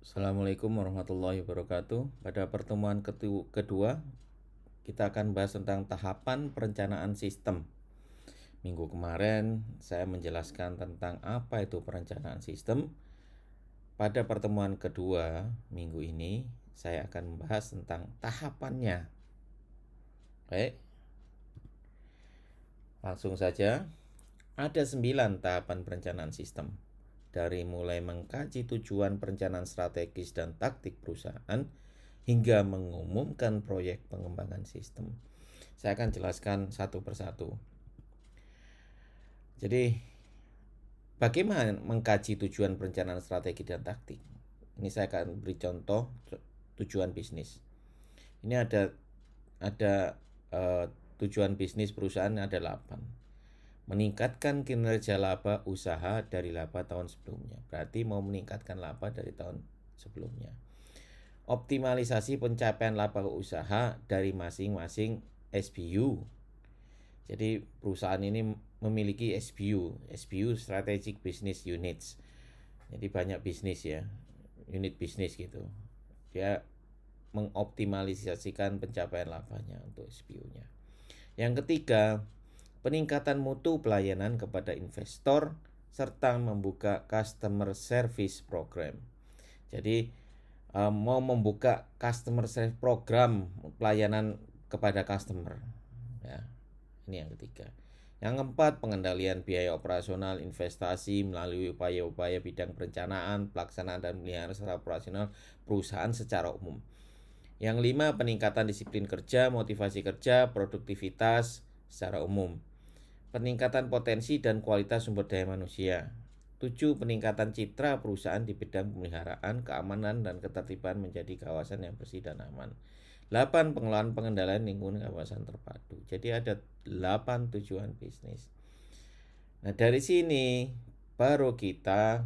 Assalamualaikum warahmatullahi wabarakatuh. Pada pertemuan kedua, kita akan bahas tentang tahapan perencanaan sistem. Minggu kemarin saya menjelaskan tentang apa itu perencanaan sistem. Pada pertemuan kedua minggu ini, saya akan membahas tentang tahapannya. Baik, langsung saja. Ada 9 tahapan perencanaan sistem. Dari mulai mengkaji tujuan perencanaan strategis dan taktik perusahaan hingga mengumumkan proyek pengembangan sistem. Saya akan jelaskan satu persatu. Jadi, bagaimana mengkaji tujuan perencanaan strategi dan taktik? Ini saya akan beri contoh tujuan bisnis. Ini ada tujuan bisnis perusahaan ada 8. Meningkatkan kinerja laba usaha dari laba tahun sebelumnya. Berarti mau meningkatkan laba dari tahun sebelumnya. Optimalisasi pencapaian laba usaha dari masing-masing SBU. Jadi perusahaan ini memiliki SBU Strategic Business Units. Jadi banyak bisnis ya, unit bisnis gitu. Dia mengoptimalisasikan pencapaian labanya untuk SBU-nya. Yang ketiga, peningkatan mutu pelayanan kepada investor serta membuka customer service program. Jadi mau membuka customer service program pelayanan kepada customer. Ya, ini yang ketiga. Yang keempat, pengendalian biaya operasional investasi melalui upaya-upaya bidang perencanaan, pelaksanaan dan pemeliharaan secara operasional perusahaan secara umum. Yang lima, peningkatan disiplin kerja, motivasi kerja, produktivitas secara umum. Peningkatan potensi dan kualitas sumber daya manusia. 7. Peningkatan citra perusahaan di bidang pemeliharaan, keamanan, dan ketertiban menjadi kawasan yang bersih dan aman. 8. Pengelolaan pengendalian lingkungan kawasan terpadu. Jadi ada 8 tujuan bisnis. Nah, dari sini baru kita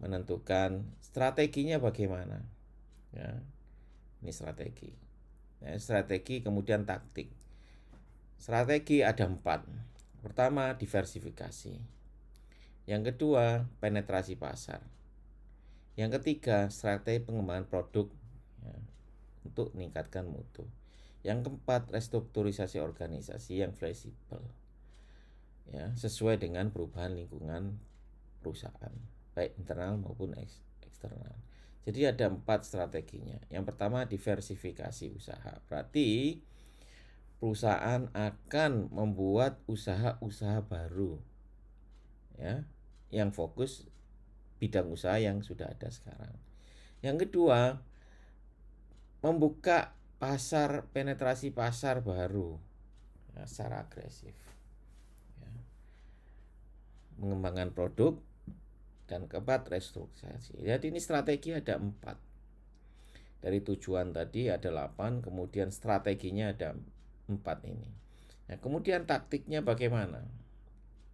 menentukan strateginya bagaimana. Ya, ini strategi. Nah, strategi kemudian taktik. Strategi ada 4. Pertama, diversifikasi. Yang kedua, penetrasi pasar. Yang ketiga, strategi pengembangan produk ya, untuk meningkatkan mutu. Yang keempat, restrukturisasi organisasi yang fleksibel ya, sesuai dengan perubahan lingkungan perusahaan, baik internal maupun eksternal. Jadi ada 4 strateginya. Yang pertama, diversifikasi usaha. Berarti perusahaan akan membuat usaha-usaha baru ya, yang fokus bidang usaha yang sudah ada sekarang. Yang kedua, membuka penetrasi pasar baru ya, secara agresif ya. Mengembangkan produk. Dan keempat, restrukturisasi. Jadi ini strategi ada 4. Dari tujuan tadi ada 8, kemudian strateginya ada 4 ini. Nah, kemudian taktiknya bagaimana?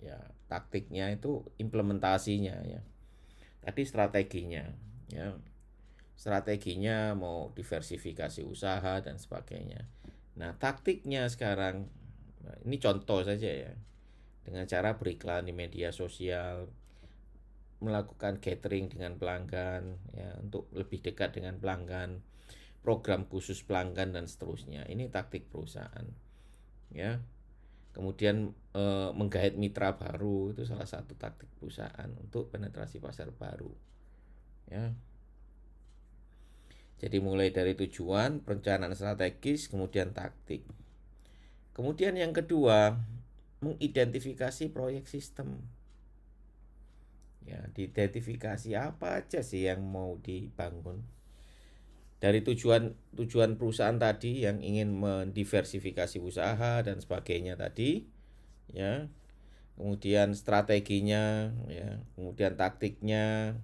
Ya, taktiknya itu implementasinya ya. Tadi strateginya ya. Strateginya mau diversifikasi usaha dan sebagainya. Nah, taktiknya sekarang ini contoh saja ya. Dengan cara beriklan di media sosial, melakukan catering dengan pelanggan ya, untuk lebih dekat dengan pelanggan, program khusus pelanggan dan seterusnya. Ini taktik perusahaan ya. Kemudian menggait mitra baru itu salah satu taktik perusahaan untuk penetrasi pasar baru ya. Jadi mulai dari tujuan, perencanaan strategis, kemudian taktik. Kemudian yang kedua, mengidentifikasi proyek sistem. Ya, diidentifikasi apa aja sih yang mau dibangun. Dari tujuan perusahaan tadi yang ingin mendiversifikasi usaha dan sebagainya tadi, ya. Kemudian strateginya, ya, kemudian taktiknya,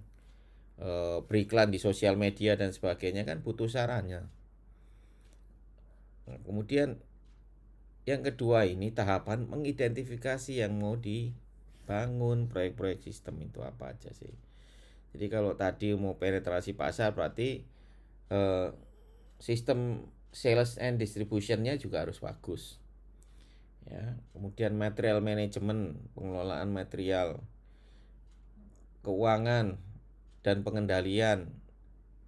beriklan di sosial media dan sebagainya kan butuh sarannya. Nah, kemudian yang kedua ini tahapan mengidentifikasi yang mau dibangun proyek-proyek sistem itu apa aja sih. Jadi kalau tadi mau penetrasi pasar berarti sistem sales and distributionnya juga harus bagus. Ya, kemudian material management, pengelolaan material, keuangan dan pengendalian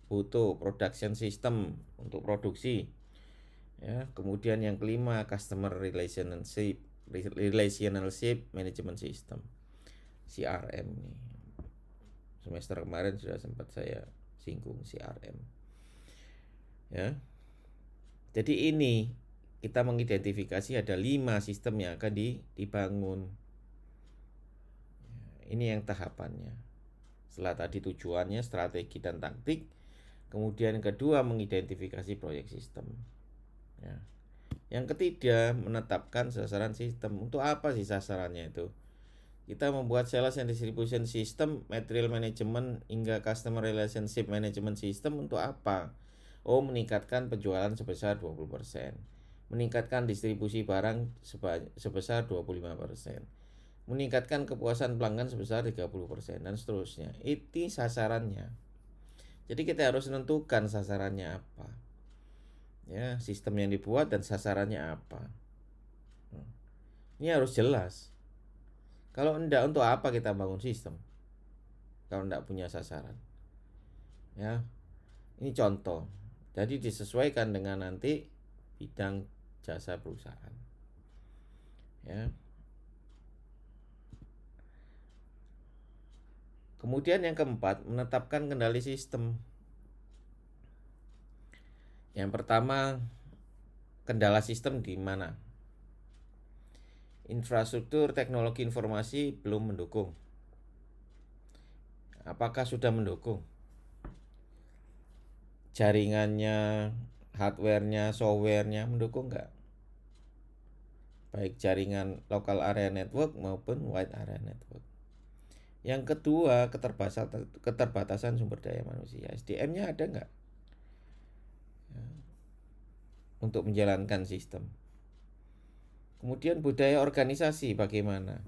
butuh production system untuk produksi. Ya, kemudian yang kelima customer relationship management system, CRM nih. Semester kemarin sudah sempat saya singgung CRM. Ya. Jadi ini kita mengidentifikasi ada 5 sistem yang akan dibangun. Ini yang tahapannya. Setelah tadi tujuannya, strategi dan taktik, kemudian kedua mengidentifikasi proyek sistem. Ya. Yang ketiga menetapkan sasaran sistem. Untuk apa sih sasarannya itu? Kita membuat sales and distribution system, material management hingga customer relationship management system untuk apa? Oh, meningkatkan penjualan sebesar 20%. Meningkatkan distribusi barang sebesar 25%. Meningkatkan kepuasan pelanggan sebesar 30% dan seterusnya. Itu sasarannya. Jadi kita harus menentukan sasarannya apa. Ya, sistem yang dibuat dan sasarannya apa. Ini harus jelas. Kalau enggak, untuk apa kita bangun sistem? Kalau enggak punya sasaran. Ya. Ini contoh. Jadi disesuaikan dengan nanti bidang jasa perusahaan. Ya. Kemudian yang keempat, menetapkan kendali sistem. Yang pertama, kendala sistem di mana? Infrastruktur teknologi informasi belum mendukung. Apakah sudah mendukung? Jaringannya, hardware-nya, software-nya mendukung enggak? Baik jaringan local area network maupun wide area network. Yang kedua, keterbatasan sumber daya manusia. SDM-nya ada enggak? Untuk menjalankan sistem. Kemudian budaya organisasi bagaimana?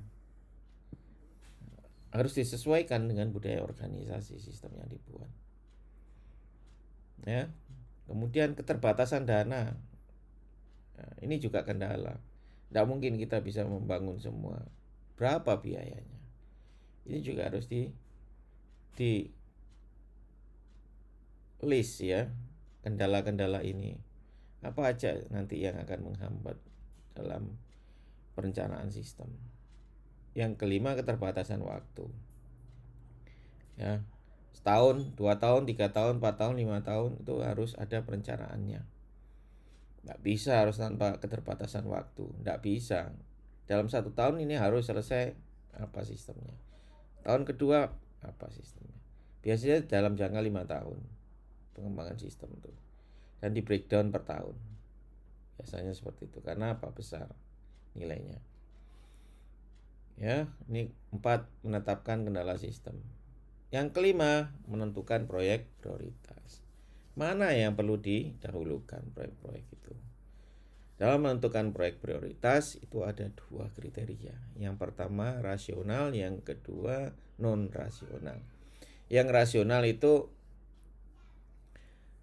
Harus disesuaikan dengan budaya organisasi sistem yang dibuat. Ya. Kemudian keterbatasan dana. Nah, ini juga kendala. Tidak mungkin kita bisa membangun semua. Berapa biayanya? Ini juga harus di list ya. Kendala-kendala ini. Apa aja nanti yang akan menghambat dalam perencanaan sistem. Yang kelima, keterbatasan waktu. Ya, setahun, 2 tahun, 3 tahun, 4 tahun, 5 tahun itu harus ada perencanaannya. Nggak bisa harus tanpa keterbatasan waktu. Nggak bisa. Dalam 1 tahun ini harus selesai apa sistemnya. Tahun kedua apa sistemnya. Biasanya dalam jangka 5 tahun pengembangan sistem itu. Dan di breakdown per tahun. Biasanya seperti itu. Karena apa? Besar nilainya. Ya, ini 4, menetapkan kendala sistem. Yang kelima, menentukan proyek prioritas. Mana yang perlu didahulukan proyek-proyek itu? Dalam menentukan proyek prioritas itu ada 2 kriteria. Yang pertama rasional, yang kedua non rasional. Yang rasional itu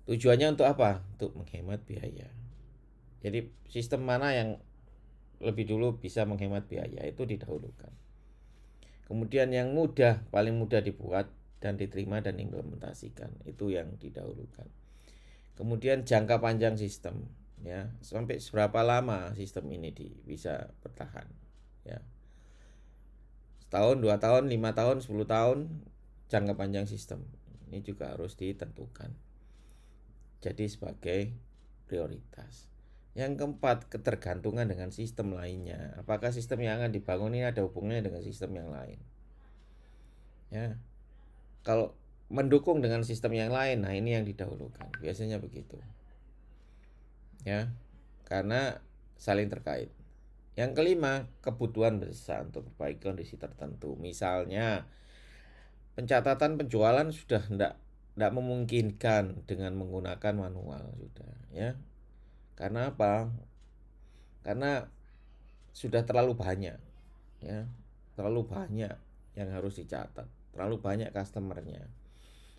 tujuannya untuk apa? Untuk menghemat biaya. Jadi sistem mana yang lebih dulu bisa menghemat biaya itu didahulukan. Kemudian yang mudah, paling mudah dibuat dan diterima dan implementasikan, itu yang didahulukan. Kemudian jangka panjang sistem, ya, sampai seberapa lama sistem ini bisa bertahan, ya. Setahun, 2 tahun, 5 tahun, 10 tahun, jangka panjang sistem. Ini juga harus ditentukan. Jadi sebagai prioritas. Yang keempat, ketergantungan dengan sistem lainnya. Apakah sistem yang akan dibangun ini ada hubungannya dengan sistem yang lain? Ya. Kalau mendukung dengan sistem yang lain, nah ini yang didahulukan. Biasanya begitu. Ya. Karena saling terkait. Yang kelima, kebutuhan besar untuk perbaiki kondisi tertentu. Misalnya, pencatatan penjualan sudah tidak memungkinkan dengan menggunakan manual sudah, ya. Karena apa? Karena sudah terlalu banyak, ya, terlalu banyak yang harus dicatat, terlalu banyak customernya,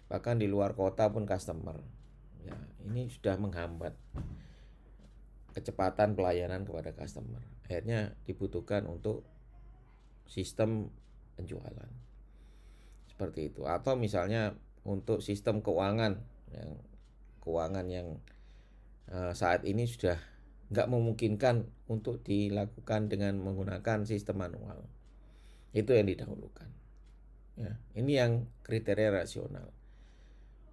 bahkan di luar kota pun customer. Ya, ini sudah menghambat kecepatan pelayanan kepada customer. Akhirnya dibutuhkan untuk sistem penjualan seperti itu. Atau misalnya untuk sistem keuangan, yang keuangan yang saat ini sudah nggak memungkinkan untuk dilakukan dengan menggunakan sistem manual. Itu yang didahulukan. Ya, ini yang kriteria rasional.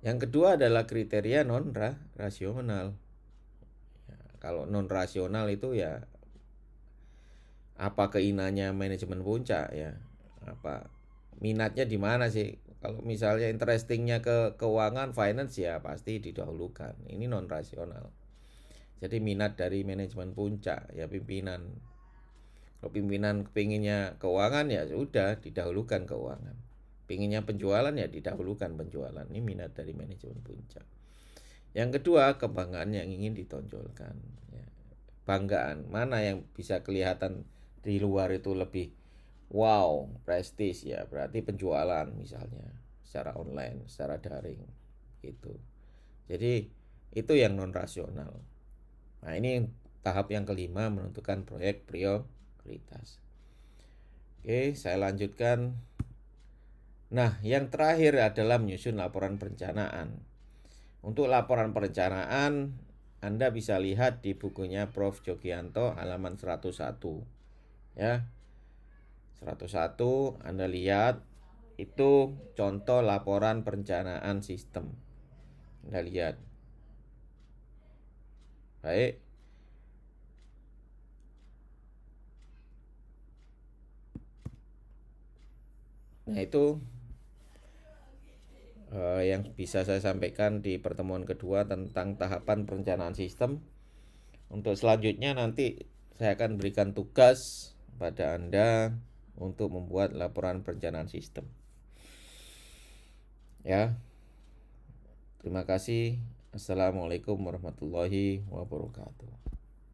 Yang kedua adalah kriteria non-rasional. Ya, kalau non-rasional itu ya apa keinginannya manajemen puncak ya, apa minatnya di mana sih. Kalau misalnya interestingnya ke keuangan finance ya pasti didahulukan, ini non rasional. Jadi minat dari manajemen puncak ya pimpinan, kalau pimpinan kepinginnya keuangan ya sudah didahulukan keuangan, pinginnya penjualan ya didahulukan penjualan, ini minat dari manajemen puncak. Yang kedua kebanggaan yang ingin ditonjolkan ya. Banggaan mana yang bisa kelihatan di luar itu lebih wow, prestis ya, berarti penjualan misalnya secara online, secara daring gitu. Jadi itu yang non rasional. Nah, ini tahap yang kelima menentukan proyek prioritas. Oke, saya lanjutkan. Nah, yang terakhir adalah menyusun laporan perencanaan. Untuk laporan perencanaan Anda bisa lihat di bukunya Prof. Jogianto halaman 101. Ya. 101 Anda lihat itu contoh laporan perencanaan sistem. Anda lihat. Baik. Nah, itu yang bisa saya sampaikan di pertemuan kedua tentang tahapan perencanaan sistem. Untuk selanjutnya nanti saya akan berikan tugas pada Anda untuk membuat laporan perencanaan sistem. Ya. Terima kasih. Assalamualaikum warahmatullahi wabarakatuh.